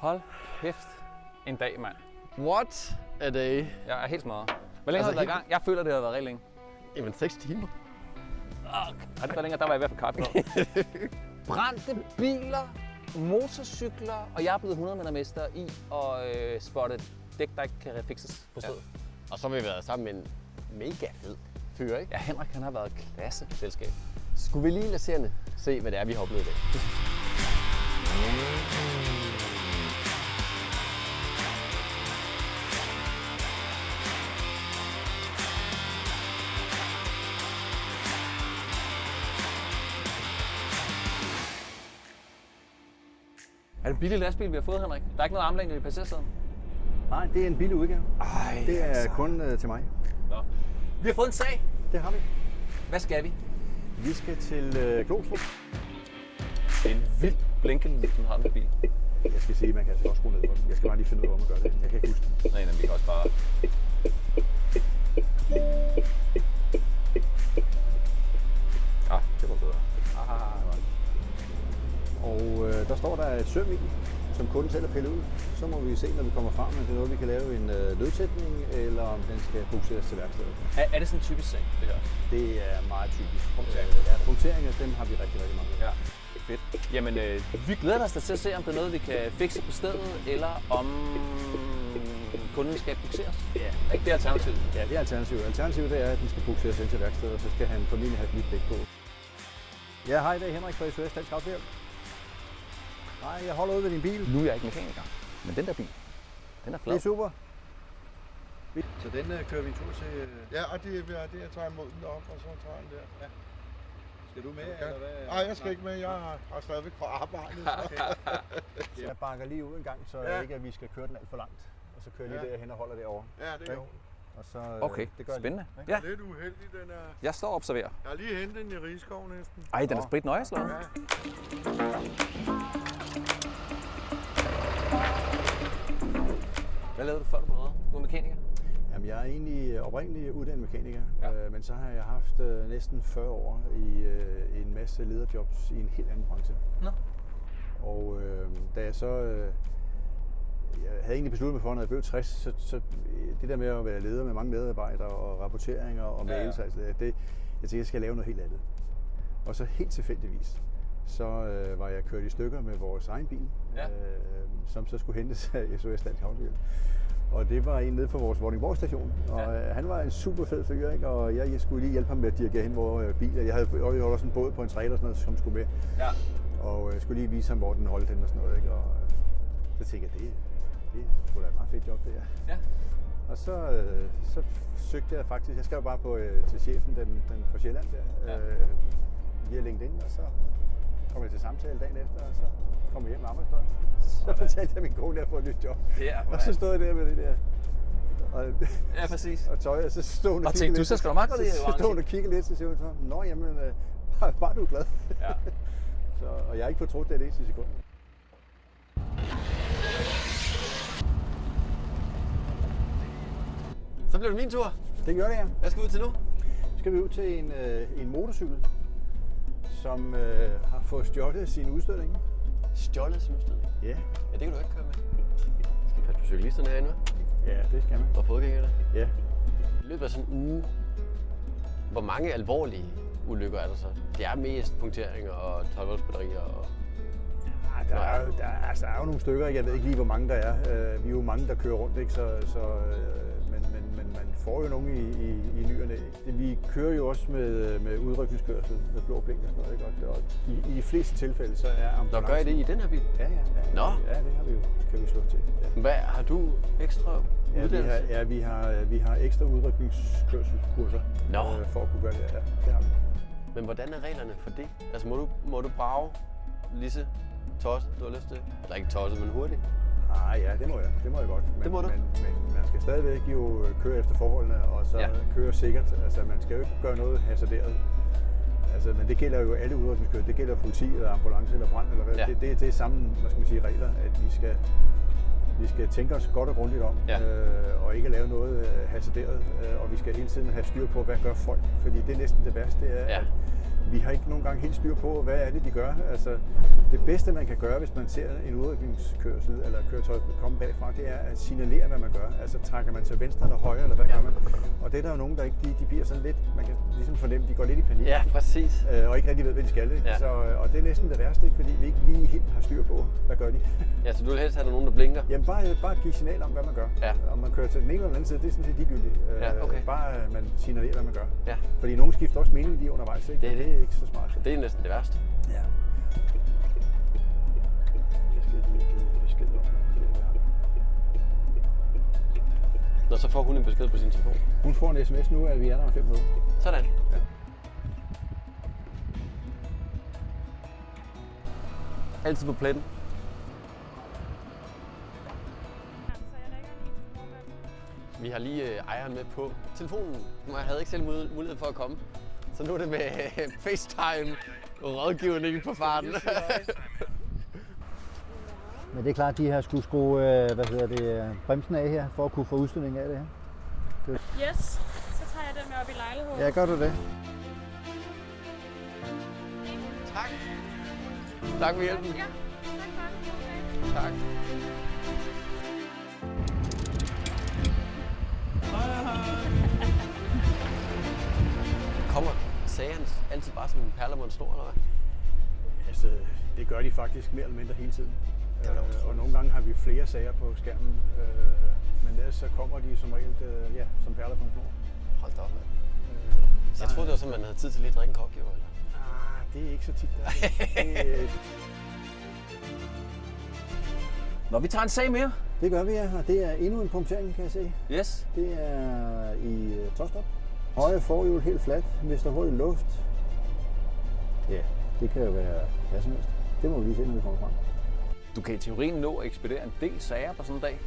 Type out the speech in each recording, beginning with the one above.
Hold kæft en dag, mand. What a day. Jeg er helt smadret. Hvor længe har du været i gang? Jeg føler, det har været rigtig længe. Jamen 6 timer. Har det været længere? Der var jeg i hvert fald kaffe. Brændte biler, motorcykler, og jeg er blevet 100 metermester i at spotte dæk, der ikke kan fikses på stedet. Ja. Og så har vi været sammen med en mega fed fyr, ikke? Ja, Henrik han har været klasse selskab. Skulle vi lige lade seerne se, hvad det er, vi har oplevet i dag? Er det en billig lastbil, vi har fået, Henrik? Der er ikke noget armlængde i passagersiden? Nej, det er en billig udgave. Ej, Det er altså. kun til mig. Nå. Vi har fået en sag. Det har vi. Hvad skal vi? Vi skal til Glostrup. Det er en vild blinkende lille har den bil. Jeg skal sige, at man kan altså godt skrue ned på den. Jeg skal bare lige finde ud af, hvor man gør det. Jeg kan ikke huske det. Nej, vi kan også bare... Ah, det var bedre. Og der står der et søm i, som kunden selv er pillet ud. Så må vi se, når vi kommer frem, om det er noget, vi kan lave en nødsætning, eller om den skal bukseres til værkstedet. Er det sådan en typisk sag, det her? Det er meget typisk. Punkteringer, dem har vi rigtig, rigtig mange. Ja, fedt. Jamen, vi glæder os da til at se, om det er noget, vi kan fikse på stedet, eller om kunden skal bukseres. Ja. Ikke det er alternativet? Ja, det er alternativet. Alternativet det er, at den skal bukseres ind til værkstedet, og så skal han formentlig have et nyt dæk på. Ja, hej, det er Henrik fra SOS Dansk Autohjælp. Nej, jeg holder ud ved din bil. Nu er jeg ikke mekaniker, men den der bil, den er flad. Det er super. Så den kører vi en tur til... Ja, og det er, jeg tager imod den op, og så tager den der. Ja. Skal du med, Ja. eller hvad? Nej, jeg skal ikke med. Jeg har stadigvæk på arbejde. Jeg bakker lige ud en gang, så ikke at vi skal køre den alt for langt. Og så kører jeg lige derhen og holder derovre. Ja, det er jo. Og så, Okay, det gør jeg spændende. lige, ikke? Ja, Lidt uheldig, den er. jeg står og observerer. Jeg har lige hentet den i Rigskov næsten. Ej, den er sprit nøje slået. Ja. Hvad lavede du før du blev reddet? Du er mekaniker? Jamen, jeg er egentlig oprindelig uddannet mekaniker, Ja. men så har jeg haft næsten 40 år i en masse lederjobs i en helt anden branche. Nå. Og da jeg så... jeg havde egentlig besluttet mig for, når jeg blev 60, så det der med at være leder med mange medarbejdere og rapporteringer og mails, altså, jeg tænkte, jeg skal lave noget helt andet. Og så helt tilfældigvis, så var jeg kørt i stykker med vores egen bil, som så skulle hentes af SOS Dansk Autohjælp. Og det var en nede på vores Vordingborg station, og han var en super fed fyr, ikke? Og jeg skulle lige hjælpe ham med at dirigere hen, hvor bilen. Jeg havde også en båd på en trailer, sådan noget, som skulle med. Ja. Og jeg skulle lige vise ham, hvor den holdt hen og sådan noget, ikke? Og så tænkte jeg, det skulle da et meget fedt job, det her. Ja. Og så søgte jeg faktisk, jeg skrev bare på til chefen, den fra Sjælland der, via LinkedIn, og så kom jeg til samtale dagen efter, og så kom jeg hjem med arbejdstøjet. Så fortalte jeg min kone, at jeg har fået et nyt job. Ja, Og så stod jeg der med det der. Ja, præcis. Og tøj, og så stod hun og Og kiggede tænkte, du lidt. så skal du meget godt lide Så stod hun og kiggede lidt, så siger hun så, nå jamen, bare du er glad. Ja. Og jeg har ikke fortrudt det et eneste sekund. Så bliver det min tur. Det gør det, ja. Hvad skal vi ud til nu? Så skal vi ud til en motorcykel, som har fået stjålet sin udstilling. Stjålet sin udstilling. Ja. Ja, det kan du ikke køre med. Skal vi passe på cyklisterne herinde, hva'? Ja, det skal man. Og fodgængerne. Ja. I løbet af sådan en uge, hvor mange alvorlige ulykker er der så? Det er mest punkteringer og 12-volts-batterier og... Der er jo nogle stykker, jeg ved ikke lige, hvor mange der er. Vi er jo mange, der kører rundt, ikke? Men man får jo nogle i ny og næ. Vi kører jo også med udrykningskørsel, med blå blink og sådan noget, ikke? Og i de fleste tilfælde, så er ambulancen... Nå, gør I det i den her bil? Ja. Nå. Ja, det har vi jo, kan vi slå til. Ja. Hvad, har du ekstra uddannelse? Vi har ekstra udrykningskørselskurser for at kunne gøre det. Ja, det har vi. Men hvordan er reglerne for det? Altså må du brage lige så tosset, du har lyst til? Eller ikke tosset, men hurtigt? Ah, ja, det må jeg. Det må jeg godt. Det må du. Men man skal stadigvæk jo køre efter forholdene, og så køre sikkert. Altså, man skal jo ikke gøre noget hasarderet. Altså, men det gælder jo alle udrykningskørsler. Det gælder politi eller ambulance eller brand eller hvad. Ja. Det er samme, hvad skal man sige, regler, at vi skal tænke os godt og grundigt om, og ikke lave noget hasarderet. Og vi skal hele tiden have styr på, hvad gør folk. Fordi det er næsten det værste, det er, vi har ikke nogen gange helt styr på, hvad er det, de gør. Altså, det bedste, man kan gøre, hvis man ser en udrykningskørsel eller køretøj komme bagfra, det er at signalere, hvad man gør. Altså, trækker man til venstre eller højre, eller hvad gør man? Og det er der jo nogen, der ikke, de bliver sådan lidt, man kan ligesom fornemme, de går lidt i panik. Ja, præcis. Og ikke rigtig ved, hvad de skal. Ikke? Ja. Så, og det er næsten det værste, ikke? Fordi vi ikke lige helt har styr på, hvad gør de. Ja, så du vil helst have nogen, der blinker? Jamen bare give signal om, hvad man gør. Ja. Om man kører til den ene eller den anden side, det er sådan set ligegyldigt. Ja, okay. Bare man signalerer, hvad man gør. Ja. Fordi nogen skifter også mening lige undervejs, ikke? Det er det. Det er ikke så smart. Det er næsten det værste. Ja. Jeg skal lige give besked om, hvad det er. Nå, så får hun en besked på sin telefon. Hun får en sms nu, at vi er der om 5 minutter. Sådan. Ja. Altid på pletten. Vi har lige ejeren med på telefonen. Jeg havde ikke selv mulighed for at komme. Så nu er det med FaceTime rådgivning på farten. Men det er klart, at de har skulle skrue bremsen af her, for at kunne få udstilling af det her. Yes, så tager jeg den med op i lejligheden. Ja, gør du det? Tak. Tak for hjælpen. Ja, tak for det. Okay. Tak. Kommer sagerne altid bare som en perle på en snor, eller hvad? Altså, det gør de faktisk mere eller mindre hele tiden. Det er da utroligt. Og nogle gange har vi flere sager på skærmen, men ellers så kommer de som regel som perler på en snor. Hold da op, mand. Så jeg troede, det var sådan, man havde tid til lige at drikke en kop, jo, eller? Det er ikke så tit, der Nå, vi tager en sag mere. Det gør vi, ja. Og det er endnu en punktering, kan jeg se. Yes. Det er i Tåstrup. Højre forhjul helt fladt, mister hul i luft. Ja, det kan jo være hvad som helst. Det må vi lige se, når vi kommer frem. Du kan i teorien nå at ekspedere en del sager på sådan en dag.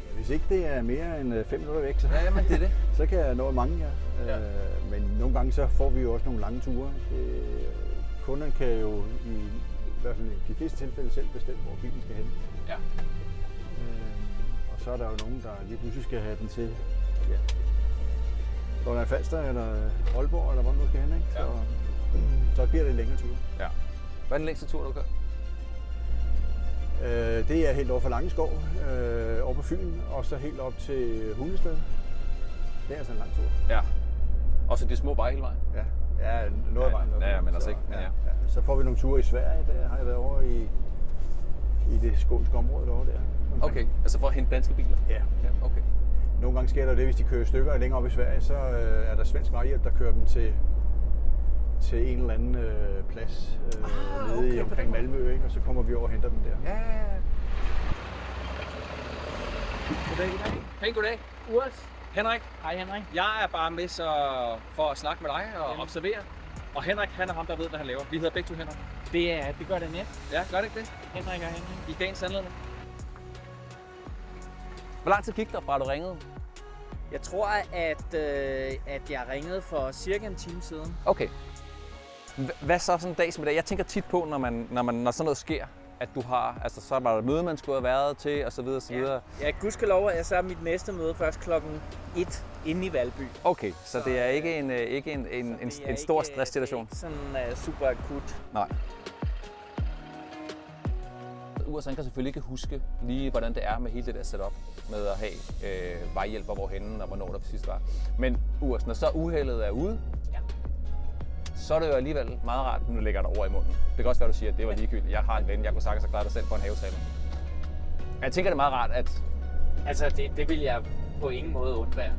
Ja, hvis ikke det er mere end 5 minutter væk, så, Ja, men det er det. så kan jeg nå mange, ja. Ja. Men nogle gange så får vi jo også nogle lange ture. Kunderne kan jo i hvert fald i de fleste tilfælde selv bestemme, hvor bilen skal hen. Ja. Og så er der jo nogen, der lige pludselig skal have den til Lolland Falster eller Aalborg, eller hvor den nu skal hen, ikke? Ja. Så bliver det en længere tur. Ja. Hvad er den længste tur, du har kørt? Det er helt over for Langeskov, over på Fyn, og så helt op til Hundested. Det er altså en lang tur. Ja. Og så de små veje hele vejen? Ja, noget af vejen. Ja, men altså ikke. Men ja. Så får vi nogle ture i Sverige, der har jeg været over i det skånske område derovre der. Okay, altså for at hente danske biler? Ja. Ja, okay. Nogle gange sker der det, hvis de kører stykker længere op i Sverige, så er der svensk vejhjælp, der kører dem til en eller anden plads nede i omkring Malmø, ikke? Og så kommer vi over og henter dem der. Ja. Goddag. Hej, goddag. Urs. Henrik. Hej Henrik. Jeg er bare med for at snakke med dig og observere. Og Henrik, han er ham, der ved, hvad han laver. Vi hedder begge to Henrik. Det gør det net. Ja, gør det ikke det? Henrik og Henrik. I dagens anledning. Hvor lang tid gik der fra, du ringede? Jeg tror, at jeg ringede for cirka en time siden. Okay. Hvad så sådan en dag som i dag? Jeg tænker tit på, når sådan noget sker, at du har, altså så var der et møde, man skulle have været til, og så videre, og så videre. Ja, gudskelov, at jeg så er mit næste møde først klokken 1 inde i Valby. Okay, så det er ikke en stor stresssituation? Det er ikke sådan super akut. Nej. Urs, han kan selvfølgelig ikke huske lige, hvordan det er med hele det der setup med at have vejhjælper hvorhenne og hvornår der sidst var. Men Urs, når så uheldet er ude, så er det jo alligevel meget rart, nu lægger dig over i munden. Det kan også være, du siger, at det var ligegyldigt. Jeg har en ven, jeg kunne sagtens have klaret dig selv på en havetræner. Jeg tænker, det er meget rart, at... Altså, det vil jeg på ingen måde undvære.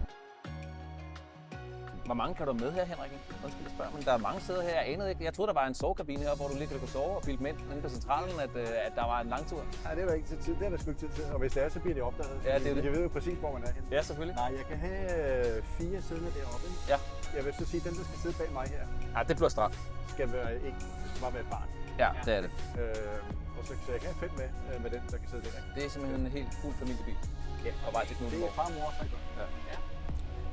Hvor mange kan du med her, Henrik? Undskyld, jeg spørger, men der er mange steder her. Jeg anede ikke. Jeg troede, der var en sovekabine her, hvor du lige kunne sove og bilde mænd inde på centralen, at der var en lang tur. Nej, det er der ikke så tid. Det er der sgu ikke tid til. Og hvis det er, så bliver det opdaget. Ja, det er det. Jeg ved jo præcis, hvor man er henne. Ja, selvfølgelig. Nej, jeg kan have 4 siddende deroppe. Ikke? Ja. Jeg vil så sige, at den, der skal sidde bag mig her, Ja, det bliver straf. skal ikke bare være et barn. Ja, det er det. Og så jeg kan have 5 med den, der kan sidde der. Det er simpelthen en helt fuld familiebil. Ja. Og vej til Det er Knudsenborg. far og mor, så Ja.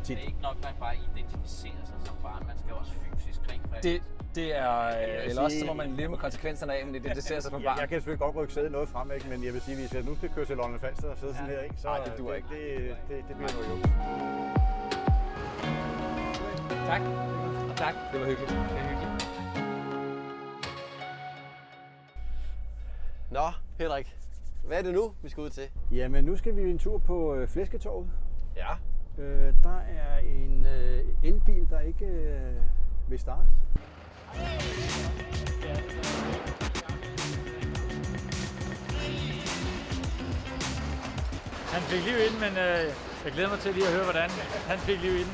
Det er ikke nok, at man bare identificerer sig som barn. Man skal også fysisk rent faktisk. Det er... Eller også så må man leve med konsekvenserne af, men det ser sig for barn. Jeg kan selvfølgelig godt rykke sædet noget frem, ikke? Men jeg vil sige, hvis jeg nu skal køre til Lolland Falster og sidde sådan her, ikke? Så Nej, det duer ikke. Det bliver noget jo. Tak. Og tak. Det var hyggeligt. Det er hyggeligt. Nå, Henrik. Hvad er det nu, vi skal ud til? Jamen, nu skal vi en tur på Flæsketorvet. Ja. Der er en elbil, der ikke vil starte. Han fik liv i den, men jeg glæder mig til lige at høre, hvordan han fik liv i den.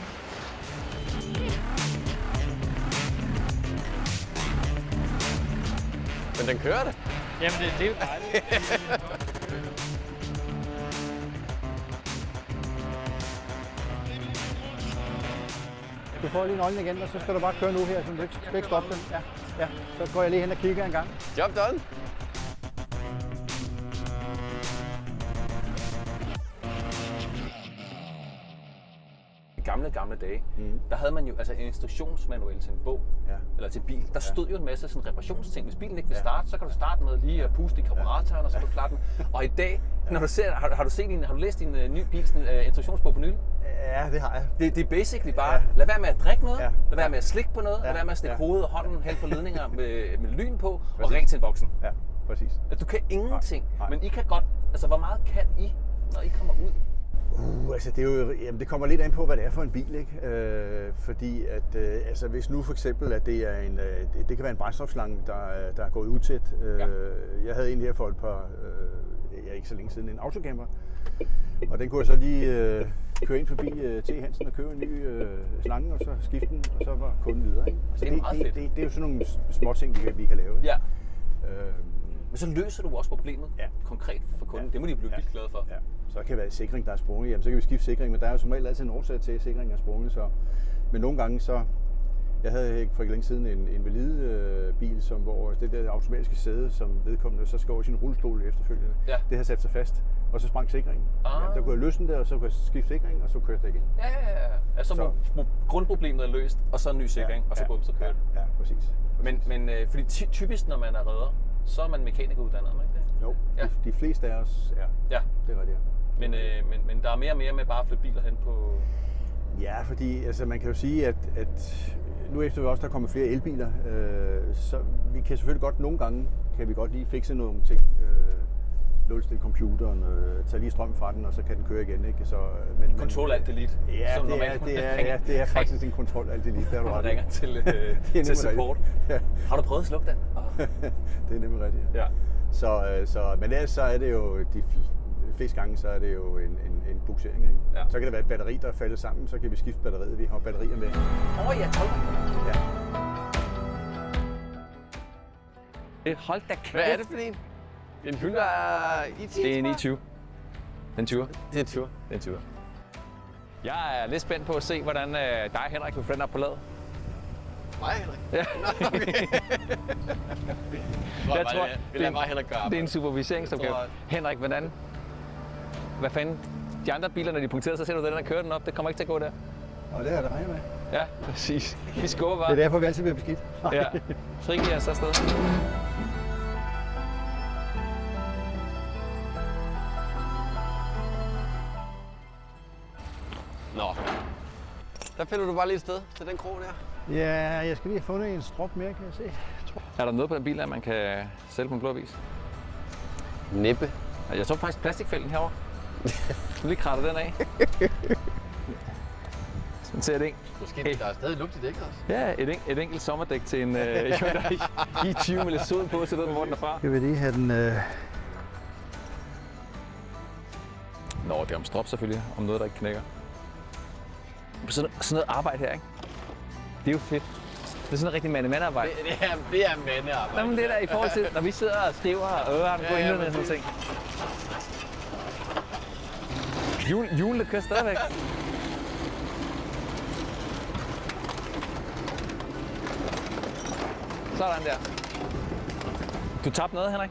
Men den kører det. Jamen, det er jo dejligt. Du får lige nøglen igen, og så skal du bare køre nu her, så du ikke stoppe den. Ja, så går jeg lige hen og kigger en gang. Job done. Gamle dage, der havde man jo altså en instruktionsmanual til en bog, eller til en bil. Der stod jo en masse sådan reparationsting. Hvis bilen ikke vil starte, så kan du starte med lige at puste i karburatoren, og så kan du klare den. Og i dag, når du ser, har du læst din nye bils instruktionsbog på nylig? Ja, det har jeg. Det er basically bare, lad være med at drikke noget, Ja. lad være med at slikke på noget, lad være med at stikke Ja. hovedet og hånden hen på ledninger med lyn på, og ring til en voksen. Ja, præcis. Du kan ingenting, Nej. men I kan godt, altså hvor meget kan I, når I kommer ud? Altså det er jo, jamen det kommer lidt an på, hvad det er for en bil, ikke? Fordi at, altså hvis nu for eksempel, at det er en, det kan være en brændstofslange, der er gået utæt. Jeg havde en her for et par, ikke så længe siden, en autocamper. Og den kunne jeg så lige køre ind forbi T. Hansen og købe en ny slange, og så skifte den, og så var kunden videre, ikke? Altså, Det er meget fedt. det er jo sådan nogle små ting, vi kan lave. Ikke? Ja. Men så løser du også problemet konkret for kunden. Ja. Det må de blive vildt glade for. Ja. Så kan det være sikring, der er sprunget. Jamen, så kan vi skifte sikring, men der er jo som regel altid en årsag til, at sikringen er sprunget. Så. Men nogle gange så... Jeg havde for ikke længe siden en valide-bil, hvor det der automatiske sæde, som vedkommende så skal over i sin rullestol efterfølgende, det har sat sig fast, og så sprang sikringen. Jamen, der kunne jeg løsne det, og så kunne jeg skifte sikringen, og så kørte det igen. Ja. Altså grundproblemet er løst, og så en ny sikring, og så bum, så kører det. Ja, præcis. Men fordi typisk, når man er redder, så er man mekanikeruddannet, er man ikke det? Jo, de fleste af os er. Ja. Det er rigtigt. Men der er mere og mere med bare at flytte biler hen på... Ja, fordi altså, man kan jo sige, at nu efter vi også der er kommet flere elbiler, så vi kan selvfølgelig godt nogle gange kan vi godt lige fikse nogle ting. Nulstille computeren, tage lige strøm fra den, og så kan den køre igen, ikke? Så, Control Alt Delete. Ja, det er faktisk en Control Alt Delete. Der man ringer til support. Ja. Har du prøvet at slukke den? Det er nemlig rigtigt. Ja. Men ellers så er det jo de fleste gange, så er det jo en buksering, ikke? Ja. Så kan det være et batteri, der er faldet sammen, så kan vi skifte batteriet. Vi har batterier med. Ja, 12. Ja. Hold da kæft. Hvad er det for en? En Hyundai i10? Det er en i20. Den 20'er. Det er en 20'er. Den 20'er. Jeg er lidt spændt på at se, hvordan dig og Henrik vil finde op på ladet. Mig, Henrik? Ja. Nå, okay. Jeg tror, vi lader bare Henrik gøre det er en superviseringsopgave. Henrik, hvad fanden? De andre biler, når de er punkteret, så ser du den, der kører den op. Det kommer ikke til at gå der. Og det er der regner med. Ja, præcis. Vi skubber bare. Det er derfor, vi altid bliver beskidt. Ja. Frigiver os afsted. Nå. Der finder du bare lige et sted til den krog der. Ja, jeg skal lige have fundet en strop mere, kan jeg se. Er der noget på den bil, at man kan sælge på en blå avis? Næppe. Jeg tror faktisk plastikfælden herovre. Du lige kratter den af. Man ser det ikke. Måske der er stadig lugt i dækket også. Ja, et enkelt sommerdæk til en Hyundai i20 med lidt sod på, så ved man, hvor den er fra. Skal vi lige have den... Nå, det er om strop selvfølgelig, om noget, der ikke knækker. Sådan noget arbejde her, ikke? Det er jo fedt. Det er sådan noget rigtig mand-arbejde. Det er mandearbejde. Nå, men det der i forhold til, når vi sidder og skriver og øver på indledningen og sådan ting. Hjulene kører stadigvæk. Sådan der. Du tabte noget, Henrik?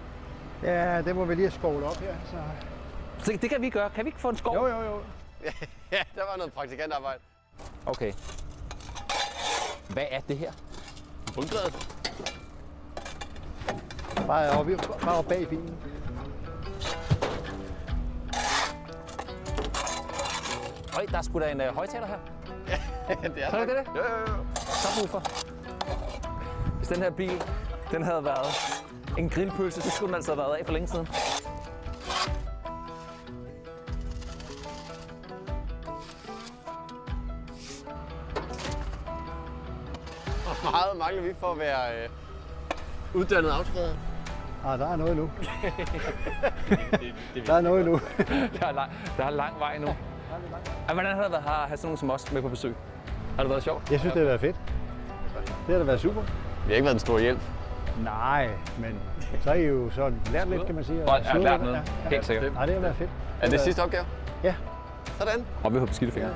Ja, det må vi lige have skovlet op her. Så... Det kan vi gøre. Kan vi ikke få en skov? Jo. Ja, der var noget praktikantarbejde. Okay. Hvad er det her? Bundgrædet. Bare op bag bilen. Øj, der er sgu da en højtaler her. Det er Kan du det? Jo. Subwoofer. Hvis den her bil, den havde været en grillpølse, så skulle den altså have været af for længe siden. Hvor meget mangler vi for at være uddannet aftræder? Der er noget nu. Der er noget nu. Der er lang vej nu. Hvordan har det været at have sådan nogen som os med på besøg? Har det været sjovt? Jeg synes, det har været fedt. Det har da været super. Vi har ikke været en stor hjælp. Nej, men så er I jo så lært lidt, kan man sige. Og jeg har lært noget. Helt sikkert. Nej, det har været fedt. Er det sidste opgave? Ja. Sådan. Og vi har beskidte fingre.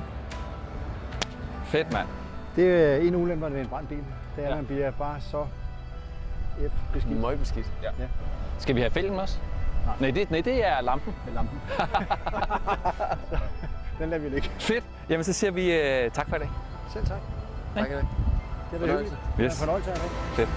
Fedt, mand. Det er en ulemper ved en brændt bil. Det er, at man bliver bare så beskidt. Møgbeskidt. Ja. Skal vi have fælgen også? Nej, det er lampen. Med lampen. Den lader vi ligge. Fedt. Jamen, så siger vi tak for i dag. Selv tak. Tak. Det er da hyggeligt. Yes. Fornøjelse af det. Fedt.